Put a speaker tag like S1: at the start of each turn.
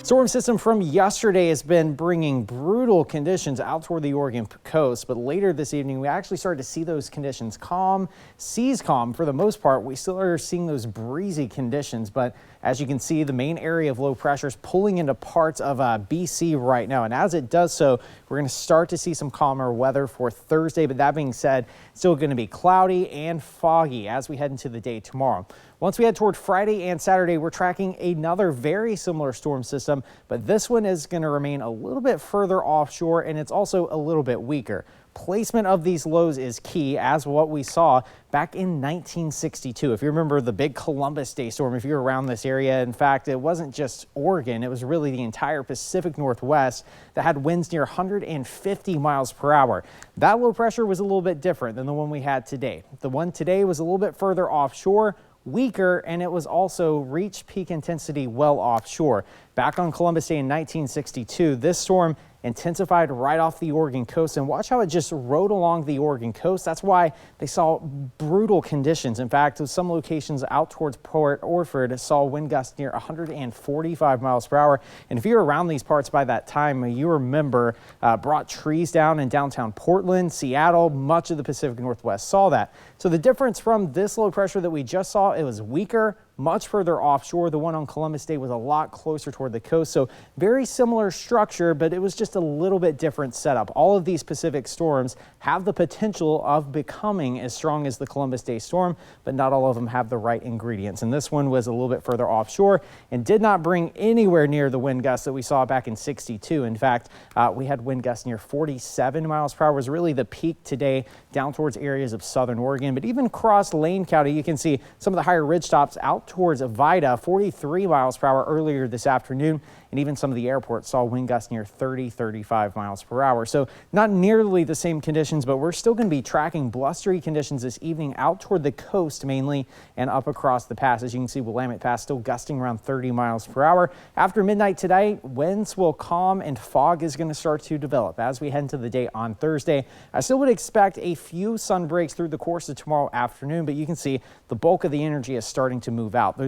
S1: Storm system from yesterday has been bringing brutal conditions out toward the Oregon coast, but later this evening we actually started to see those conditions calm, seas calm for the most part. We still are seeing those breezy conditions, but as you can see, the main area of low pressure is pulling into parts of BC right now, and as it does so, we're going to start to see some calmer weather for Thursday. But that being said, still going to be cloudy and foggy as we head into the day tomorrow. Once we head toward Friday and Saturday, we're tracking another very similar storm system, but this one is going to remain a little bit further offshore, and it's also a little bit weaker. Placement of these lows is key, as what we saw back in 1962. If you remember the big Columbus Day storm, if you're around this area, in fact, it wasn't just Oregon, it was really the entire Pacific Northwest that had winds near 150 miles per hour. That low pressure was a little bit different than the one we had today. The one today was a little bit further offshore, weaker, and it was also reached peak intensity well offshore. Back on Columbus Day in 1962, this storm intensified right off the Oregon coast, and watch how it just rode along the Oregon coast. That's why they saw brutal conditions. In fact, some locations out towards Port Orford saw wind gusts near 145 miles per hour. And if you're around these parts by that time, you remember brought trees down in downtown Portland, Seattle, much of the Pacific Northwest saw that. So the difference from this low pressure that we just saw, it was weaker, much further offshore. The one on Columbus Day was a lot closer toward the coast, so very similar structure, but it was just a little bit different setup. All of these Pacific storms have the potential of becoming as strong as the Columbus Day storm, but not all of them have the right ingredients. And this one was a little bit further offshore and did not bring anywhere near the wind gusts that we saw back in 62. In fact, we had wind gusts near 47 miles per hour was really the peak today down towards areas of southern Oregon, but even across Lane County, you can see some of the higher ridge tops out towards Vida, 43 miles per hour earlier this afternoon. And even some of the airports saw wind gusts near 35 miles per hour. So not nearly the same conditions, but we're still going to be tracking blustery conditions this evening out toward the coast mainly and up across the pass. As you can see, Willamette Pass still gusting around 30 miles per hour. After midnight today, winds will calm and fog is going to start to develop as we head into the day on Thursday. I still would expect a few sun breaks through the course of tomorrow afternoon, but you can see the bulk of the energy is starting to move out.